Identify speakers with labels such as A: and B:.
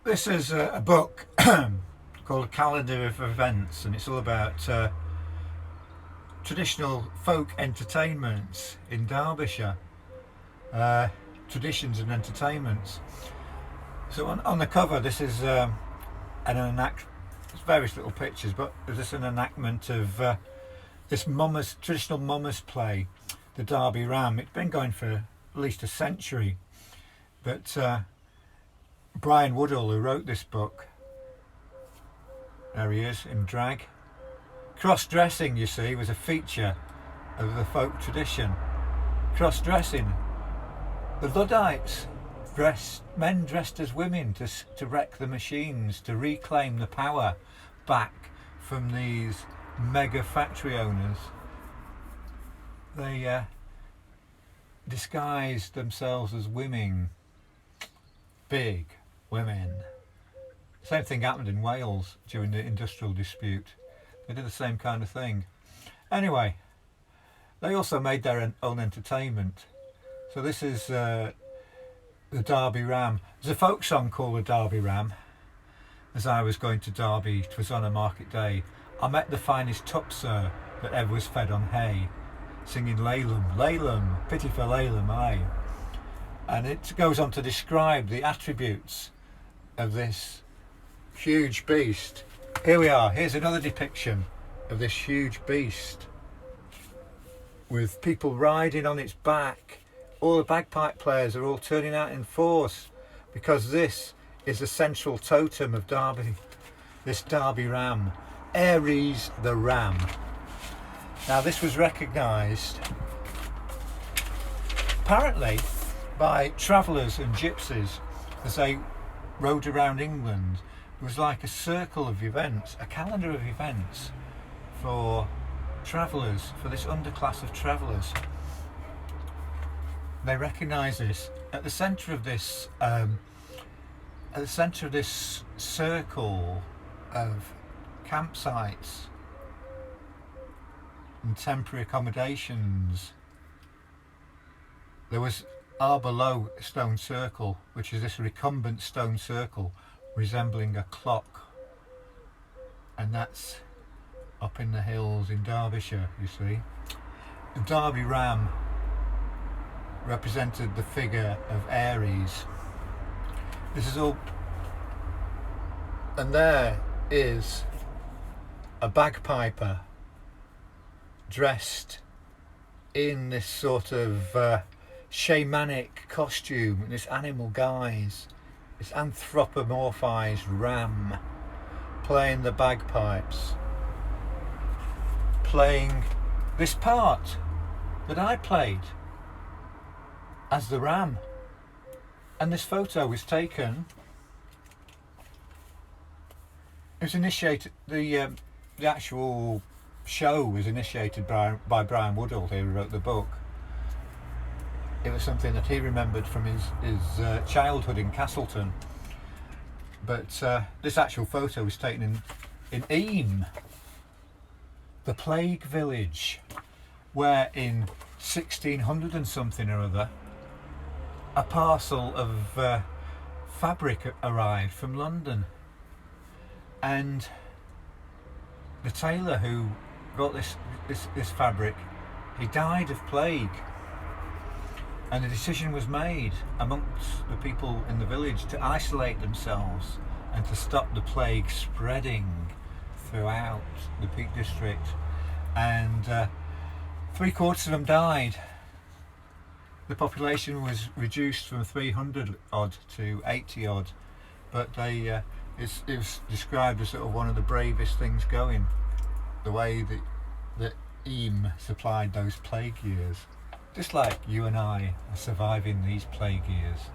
A: This is a book called A Calendar of Events, and it's all about traditional folk entertainments in Derbyshire, traditions and entertainments. So on the cover, this is there's various little pictures, but there's an enactment of this traditional mummers play, the Derby Ram. It's been going for at least a century, but Brian Woodall, who wrote this book, there he is in drag. Cross-dressing, you see, was a feature of the folk tradition. Cross-dressing. The Luddites men dressed as women to wreck the machines, to reclaim the power back from these mega factory owners. They disguised themselves as women, big women. Same thing happened in Wales during the industrial dispute. They did the same kind of thing. Anyway, they also made their own entertainment. So this is the Derby Ram. There's a folk song called the Derby Ram. As I was going to Derby, 'twas on a market day, I met the finest tup, sir, that ever was fed on hay, singing Laylam, Laylam, pity for Laylam, aye. And it goes on to describe the attributes of this huge beast. Here we are, here's another depiction of this huge beast with people riding on its back. All the bagpipe players are all turning out in force because this is the central totem of Derby, this Derby Ram, Aries the Ram. Now this was recognised apparently by travellers and gypsies as they rode around England. It was like a circle of events, a calendar of events for travellers, for this underclass of travellers. They recognise this at the centre of this, circle of campsites and temporary accommodations. There was below a stone circle, which is this recumbent stone circle resembling a clock, and that's up in the hills in Derbyshire, you see. The Derby Ram represented the figure of Aries. This is all, and there is a bagpiper dressed in this sort of shamanic costume, this animal guise, this anthropomorphized ram, playing the bagpipes, playing this part that I played as the ram. And this photo was taken, it was initiated, the actual show was initiated by Brian Woodall, who wrote the book. It was something that he remembered from his childhood in Castleton. But this actual photo was taken in Eyam, the plague village, where in 1600 and something or other, a parcel of fabric arrived from London. And the tailor who got this fabric, he died of plague. And the decision was made amongst the people in the village to isolate themselves and to stop the plague spreading throughout the Peak District. And 3/4 of them died. The population was reduced from 300 odd to 80 odd, but it was described as sort of one of the bravest things going, the way that Eyam supplied those plague years. Just like you and I are surviving these plague years.